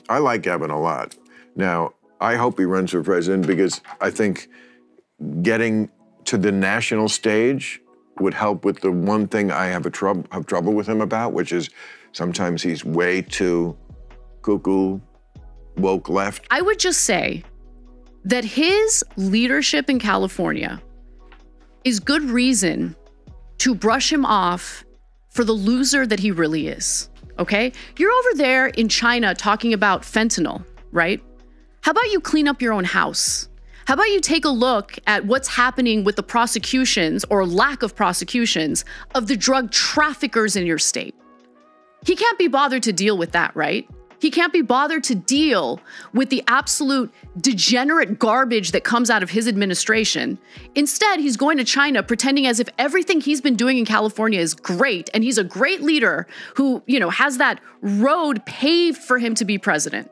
I like Gavin a lot. Now, I hope he runs for president because I think getting to the national stage would help with the one thing I have trouble with him about, which is sometimes he's way too cuckoo, woke left. I would just say that his leadership in California is good reason to brush him off for the loser that he really is, okay? You're over there in China talking about fentanyl, right? How about you clean up your own house? How about you take a look at what's happening with the prosecutions or lack of prosecutions of the drug traffickers in your state? He can't be bothered to deal with that, right? He can't be bothered to deal with the absolute degenerate garbage that comes out of his administration. Instead, he's going to China pretending as if everything he's been doing in California is great and he's a great leader who, you know, has that road paved for him to be president.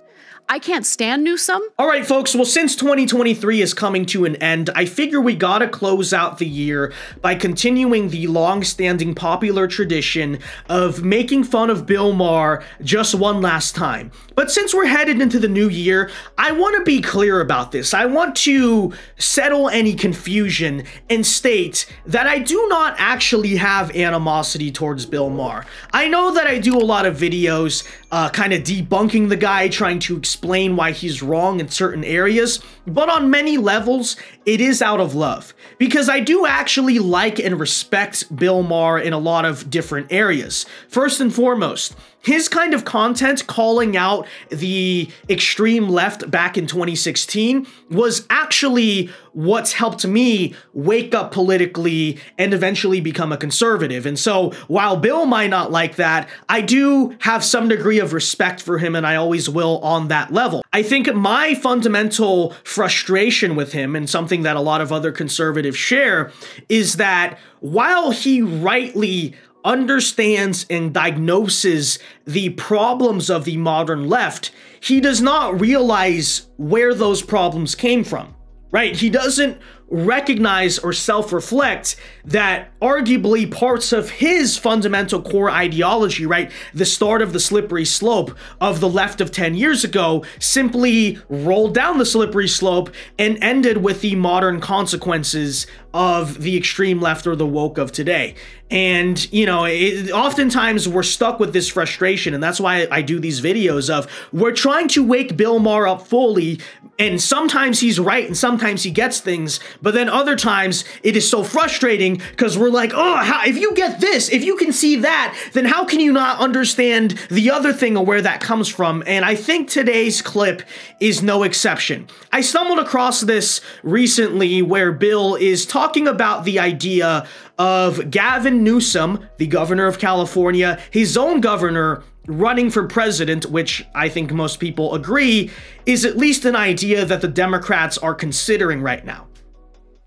I can't stand Newsom. All right, folks. Well, since 2023 is coming to an end, I figure we gotta close out the year by continuing the long-standing popular tradition of making fun of Bill Maher just one last time. But since we're headed into the new year, I want to be clear about this. I want to settle any confusion and state that I do not actually have animosity towards Bill Maher. I know that I do a lot of videos kind of debunking the guy, trying to explain why he's wrong in certain areas, but on many levels, it is out of love. Because I do actually like and respect Bill Maher in a lot of different areas. First and foremost, his kind of content calling out the extreme left back in 2016 was actually what's helped me wake up politically and eventually become a conservative. And so while Bill might not like that, I do have some degree of respect for him, and I always will on that level. I think my fundamental frustration with him, and something that a lot of other conservatives share, is that while he rightly understands and diagnoses the problems of the modern left, he does not realize where those problems came from, right? He doesn't recognize or self-reflect that arguably parts of his fundamental core ideology, right, the start of the slippery slope of the left of 10 years ago, simply rolled down the slippery slope and ended with the modern consequences of the extreme left or the woke of today. And, you know, oftentimes we're stuck with this frustration, and that's why I do these videos of we're trying to wake Bill Maher up fully, and sometimes he's right and sometimes he gets things, but then other times it is so frustrating because we're like, oh, if you get this, if you can see that, then how can you not understand the other thing or where that comes from? And I think today's clip is no exception. I stumbled across this recently where Bill is talking about the idea of Gavin Newsom, the governor of California, his own governor, running for president, which I think most people agree is at least an idea that the Democrats are considering right now.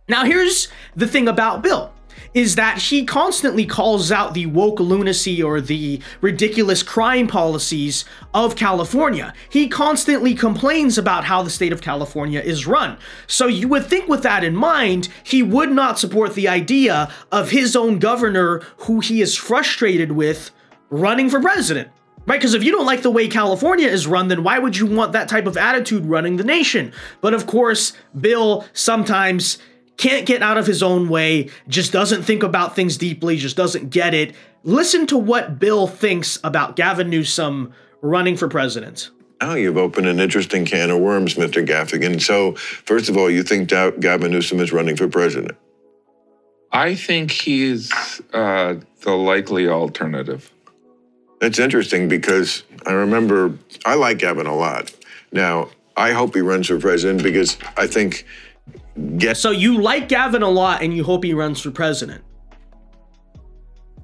Now, here's the thing about Bill, is that he constantly calls out the woke lunacy or the ridiculous crime policies of California. He constantly complains about how the state of California is run. So you would think with that in mind, he would not support the idea of his own governor, who he is frustrated with, running for president. Right? Because if you don't like the way California is run, then why would you want that type of attitude running the nation? But of course, Bill sometimes can't get out of his own way, just doesn't think about things deeply, just doesn't get it. Listen to what Bill thinks about Gavin Newsom running for president. Oh, you've opened an interesting can of worms, Mr. Gaffigan. So, first of all, you think Gavin Newsom is running for president? I think he's the likely alternative. That's interesting because I remember, I like Gavin a lot. Now, I hope he runs for president because I think... So you like Gavin a lot and you hope he runs for president.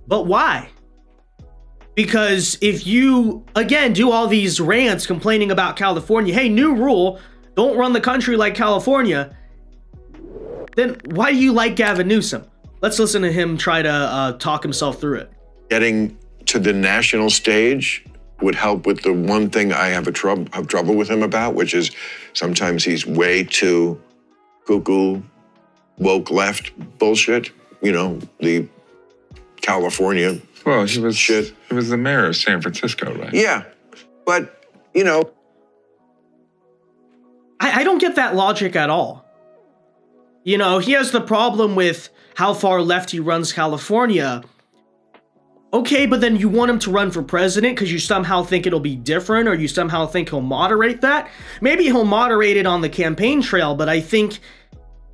But why? Because if you, again, do all these rants complaining about California, hey, new rule, don't run the country like California, then why do you like Gavin Newsom? Let's listen to him try to talk himself through it. Getting to the national stage would help with the one thing I have trouble with him about, which is sometimes he's way too cuckoo, woke left bullshit. You know, the California Well, he was the mayor of San Francisco, right? Yeah, but, you know, I don't get that logic at all. You know, he has the problem with how far left he runs California. Okay, but then you want him to run for president because you somehow think it'll be different, or you somehow think he'll moderate that. Maybe he'll moderate it on the campaign trail, but I think,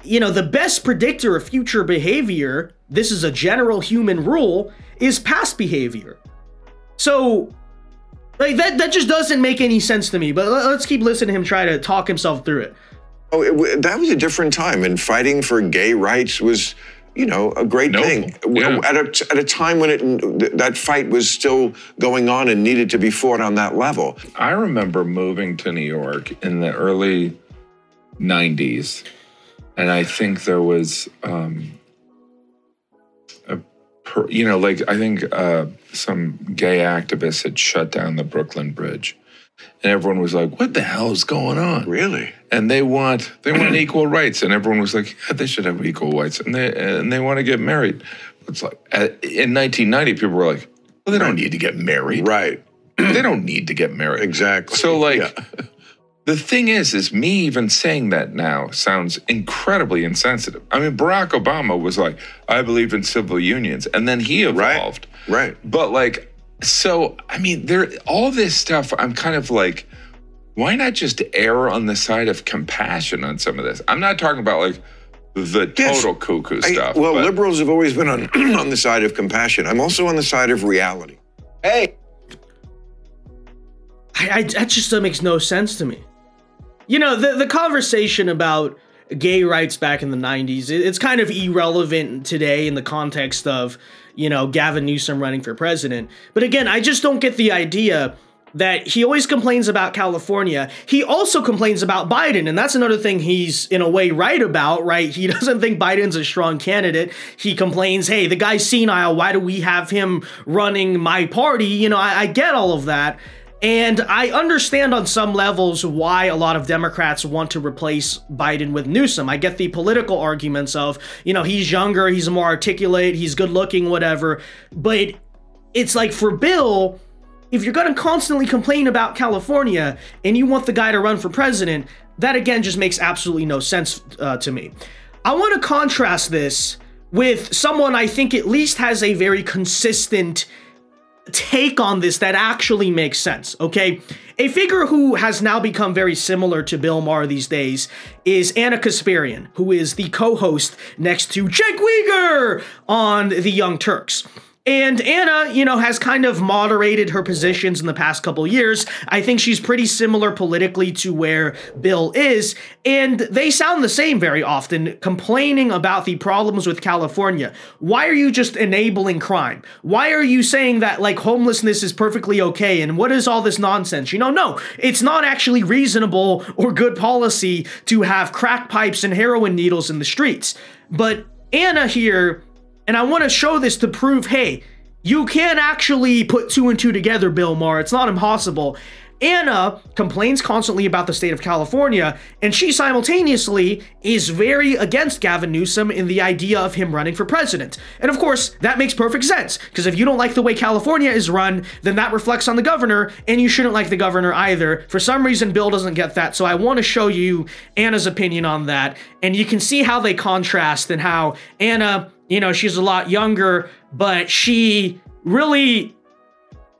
you know, the best predictor of future behavior, this is a general human rule, is past behavior. So, like, that just doesn't make any sense to me, but let's keep listening to him try to talk himself through it. Oh, that was a different time, and fighting for gay rights was, you know, a great thing. Yeah. At a time when that fight was still going on and needed to be fought on that level. I remember moving to New York in the early 90s, and I think there was, I think some gay activists had shut down the Brooklyn Bridge. And everyone was like, what the hell is going on? Really? And they want equal rights. And everyone was like, yeah, they should have equal rights. And they want to get married. It's like, in 1990, people were like, well, they don't need to get married. Right. They don't need to get married. Exactly. So, like, the thing is me even saying that now sounds incredibly insensitive. I mean, Barack Obama was like, I believe in civil unions. And then he evolved. Right. But, like, so, I mean, all this stuff, I'm kind of like, why not just err on the side of compassion on some of this? I'm not talking about, like, the total cuckoo stuff. Well, liberals have always been on, on the side of compassion. I'm also on the side of reality. Hey. That just makes no sense to me. You know, the conversation about gay rights back in the 90s, it's kind of irrelevant today in the context of, you know, Gavin Newsom running for president. But again, I just don't get the idea that he always complains about California. He also complains about Biden, and that's another thing he's in a way right about, right? He doesn't think Biden's a strong candidate. He complains, hey, the guy's senile. Why do we have him running my party? You know, I get all of that. And I understand on some levels why a lot of Democrats want to replace Biden with Newsom. I get the political arguments of, you know, he's younger, he's more articulate, he's good looking, whatever. But it's like, for Bill, if you're going to constantly complain about California and you want the guy to run for president, that again just makes absolutely no sense to me. I want to contrast this with someone I think at least has a very consistent take on this that actually makes sense, okay? A figure who has now become very similar to Bill Maher these days is Ana Kasparian, who is the co-host next to Cenk Uygur on The Young Turks. And Ana, you know, has kind of moderated her positions in the past couple years. I think she's pretty similar politically to where Bill is, and they sound the same very often, complaining about the problems with California. Why are you just enabling crime? Why are you saying that, like, homelessness is perfectly okay, and what is all this nonsense? You know, no, it's not actually reasonable or good policy to have crack pipes and heroin needles in the streets. But Ana here, and I want to show this to prove, hey, you can actually put two and two together, Bill Maher. It's not impossible. Ana complains constantly about the state of California, and she simultaneously is very against Gavin Newsom in the idea of him running for president. And of course, that makes perfect sense, because if you don't like the way California is run, then that reflects on the governor, and you shouldn't like the governor either. For some reason, Bill doesn't get that, so I want to show you Ana's opinion on that, and you can see how they contrast and how Ana, you know, she's a lot younger, but she really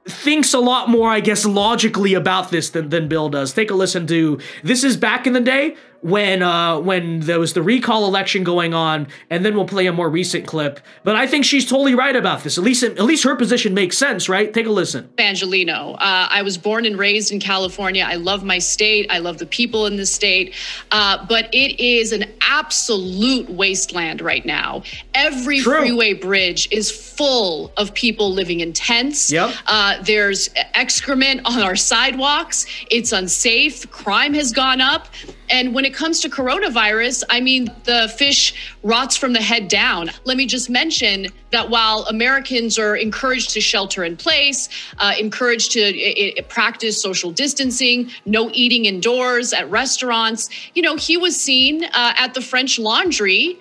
thinks a lot more, I guess, logically about this than Bill does. Take a listen to, this is back in the day when there was the recall election going on, and then we'll play a more recent clip. But I think she's totally right about this. At least her position makes sense, right? Take a listen. Angelino. I was born and raised in California. I love my state. I love the people in the state. But it is an absolute wasteland right now. Every freeway bridge is full of people living in tents. Yep. There's excrement on our sidewalks. It's unsafe. Crime has gone up. And when it comes to coronavirus, I mean, the fish rots from the head down. Let me just mention that while Americans are encouraged to shelter in place, encouraged to practice social distancing, no eating indoors at restaurants, you know, he was seen at the French Laundry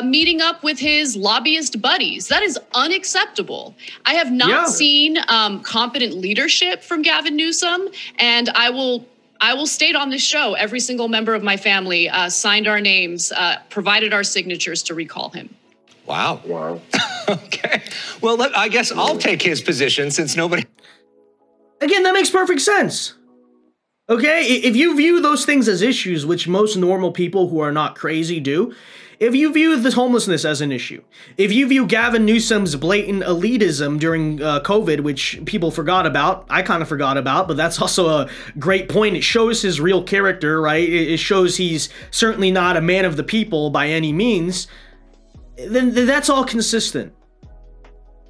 meeting up with his lobbyist buddies. That is unacceptable. I have not seen competent leadership from Gavin Newsom, and I will I will state on this show, every single member of my family signed our names, provided our signatures to recall him. Wow. Wow. Okay. Well, I guess I'll take his position since nobody... Again, that makes perfect sense. Okay? If you view those things as issues, which most normal people who are not crazy do, if you view this homelessness as an issue, if you view Gavin Newsom's blatant elitism during COVID, which people forgot about, I kind of forgot about, but that's also a great point. It shows his real character, right? It shows he's certainly not a man of the people by any means. Then that's all consistent.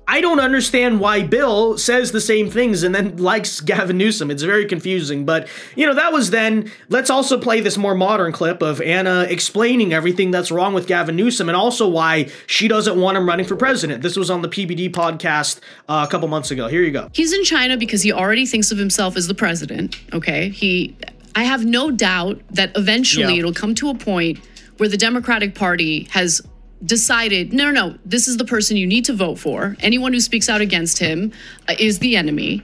I don't understand why Bill says the same things and then likes Gavin Newsom. It's very confusing, but, you know, that was then. Let's also play this more modern clip of Anna explaining everything that's wrong with Gavin Newsom and also why she doesn't want him running for president. This was on the PBD podcast a couple months ago. Here you go. He's in China because he already thinks of himself as the president, okay? I have no doubt that eventually it'll come to a point where the Democratic Party has decided, no, this is the person you need to vote for. Anyone who speaks out against him is the enemy.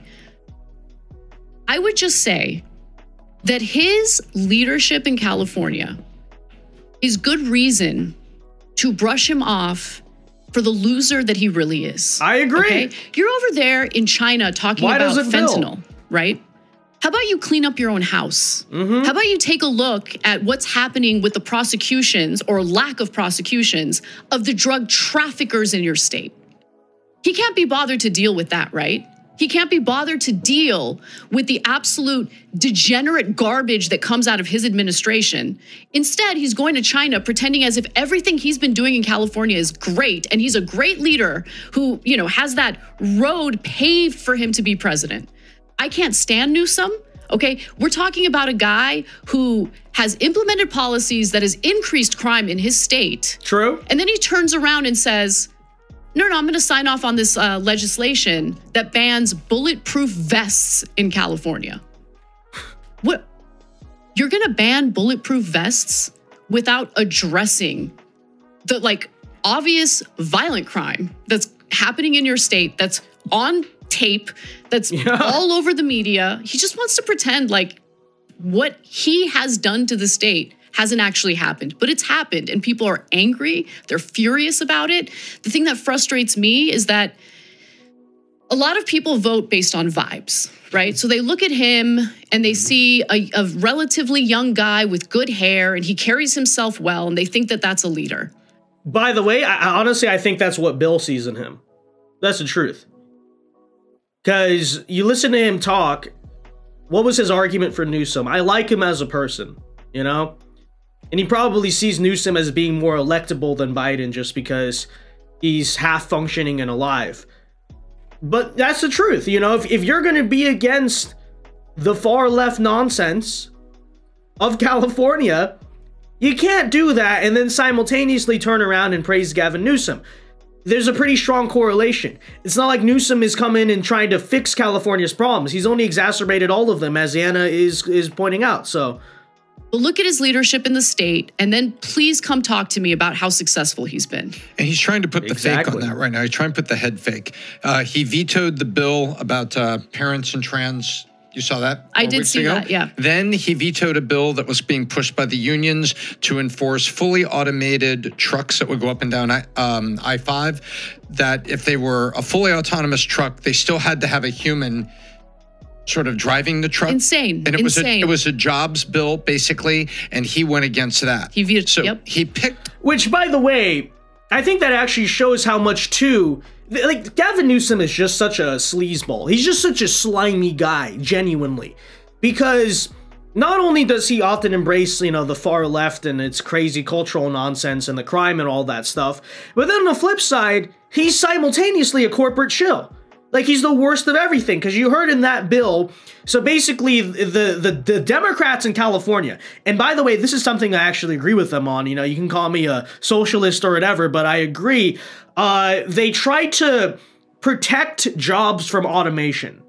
I would just say that his leadership in California is good reason to brush him off for the loser that he really is. I agree. Okay? You're over there in China talking about fentanyl, right? How about you clean up your own house? How about you take a look at what's happening with the prosecutions or lack of prosecutions of the drug traffickers in your state? He can't be bothered to deal with that, right? He can't be bothered to deal with the absolute degenerate garbage that comes out of his administration. Instead, he's going to China pretending as if everything he's been doing in California is great and he's a great leader who, you know, has that road paved for him to be president. I can't stand Newsom, okay? We're talking about a guy who has implemented policies that has increased crime in his state. True. And then he turns around and says, no, I'm going to sign off on this legislation that bans bulletproof vests in California. What? You're going to ban bulletproof vests without addressing the, like, obvious violent crime that's happening in your state, that's on tape, that's all over the media. He just wants to pretend like what he has done to the state hasn't actually happened, but it's happened and people are angry. They're furious about it. The thing that frustrates me is that a lot of people vote based on vibes, right? So they look at him and they see a relatively young guy with good hair and he carries himself well and they think that that's a leader. By the way, honestly, I think that's what Bill sees in him. That's the truth. Because you listen to him talk, what was his argument for Newsom? I like him as a person, you know? And he probably sees Newsom as being more electable than Biden just because he's half functioning and alive. But that's the truth, you know? If you're going to be against the far left nonsense of California, you can't do that and then simultaneously turn around and praise Gavin Newsom. There's a pretty strong correlation. It's not like Newsom is coming and trying to fix California's problems. He's only exacerbated all of them, as Anna is pointing out. So, well, look at his leadership in the state, and then please come talk to me about how successful he's been. And he's trying to put the fake on that right now. He's trying to put the head fake. He vetoed the bill about parents and trans. You saw that? I did see that, yeah. Then he vetoed a bill that was being pushed by the unions to enforce fully automated trucks that would go up and down I-5, that if they were a fully autonomous truck, they still had to have a human sort of driving the truck. Insane. And it was a jobs bill, basically, and he went against that. He vetoed, so he picked... Which, by the way, I think that actually shows how much, too... Like, Gavin Newsom is just such a sleazeball. He's just such a slimy guy, genuinely. Because not only does he often embrace, you know, the far left and its crazy cultural nonsense and the crime and all that stuff, but then on the flip side, he's simultaneously a corporate shill. Like, he's the worst of everything, because you heard in that bill, so basically the Democrats in California, and by the way, this is something I actually agree with them on, you know, you can call me a socialist or whatever, but I agree, they tried to protect jobs from automation.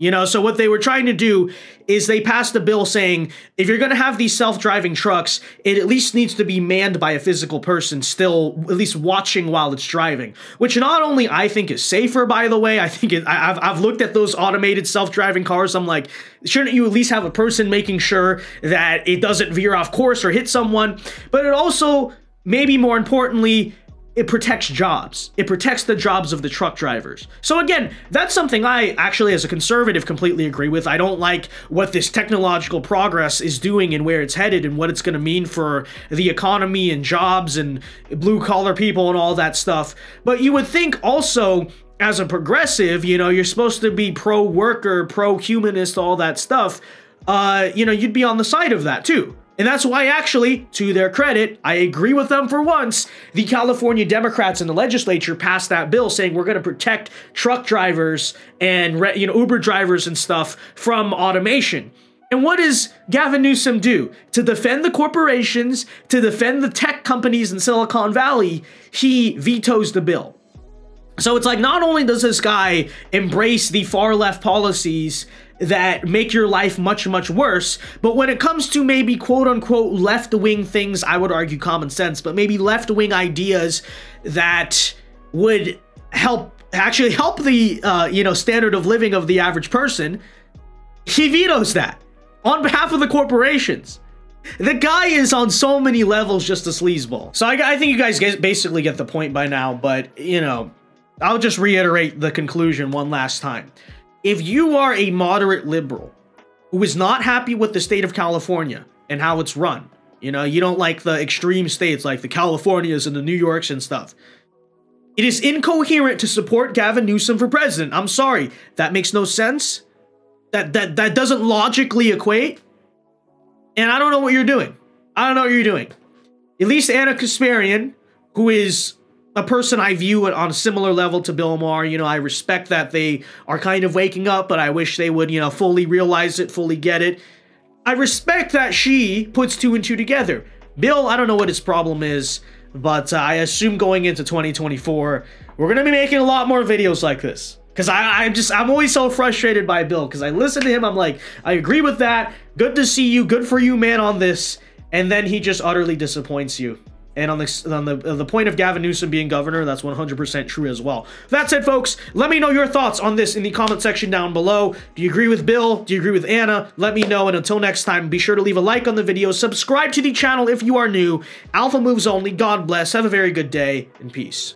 You know, so what they were trying to do is they passed a bill saying, if you're going to have these self-driving trucks, it at least needs to be manned by a physical person still at least watching while it's driving, which not only I think is safer, by the way, I think I've looked at those automated self-driving cars. I'm like, shouldn't you at least have a person making sure that it doesn't veer off course or hit someone? But it also, maybe more importantly, it protects jobs. It protects the jobs of the truck drivers. So again, that's something I actually, as a conservative, completely agree with. I don't like what this technological progress is doing and where it's headed and what it's going to mean for the economy and jobs and blue-collar people and all that stuff. But you would think also, as a progressive, you know, you're supposed to be pro-worker, pro-humanist, all that stuff. You know, you'd be on the side of that too. And that's why, actually, to their credit, I agree with them for once, the California Democrats in the legislature passed that bill saying we're going to protect truck drivers and, you know, Uber drivers and stuff from automation. And what does Gavin Newsom do? To defend the corporations, to defend the tech companies in Silicon Valley, he vetoes the bill. So it's like, not only does this guy embrace the far left policies that make your life much, much worse, but when it comes to maybe quote-unquote left-wing things, I would argue common sense, but maybe left-wing ideas that would actually help the, you know, standard of living of the average person, he vetoes that on behalf of the corporations. The guy is on so many levels just a sleazeball. So I think you guys basically get the point by now, but, you know, I'll just reiterate the conclusion one last time. If you are a moderate liberal who is not happy with the state of California and how it's run, you know, you don't like the extreme states like the Californias and the New Yorks and stuff, it is incoherent to support Gavin Newsom for president. I'm sorry, that makes no sense. That doesn't logically equate. And I don't know what you're doing. I don't know what you're doing. At least Ana Kasparian, who is a person I view on a similar level to Bill Maher, you know, I respect that they are kind of waking up, but I wish they would, you know, fully realize it, fully get it. I respect that she puts two and two together. Bill, I don't know what his problem is, but I assume going into 2024, we're going to be making a lot more videos like this. Because I'm always so frustrated by Bill, because I listen to him, I'm like, I agree with that. Good to see you. Good for you, man, on this. And then he just utterly disappoints you. And on the point of Gavin Newsom being governor, that's 100% true as well. That said, folks, let me know your thoughts on this in the comment section down below. Do you agree with Bill? Do you agree with Anna? Let me know. And until next time, be sure to leave a like on the video. Subscribe to the channel if you are new. Alpha moves only. God bless. Have a very good day and peace.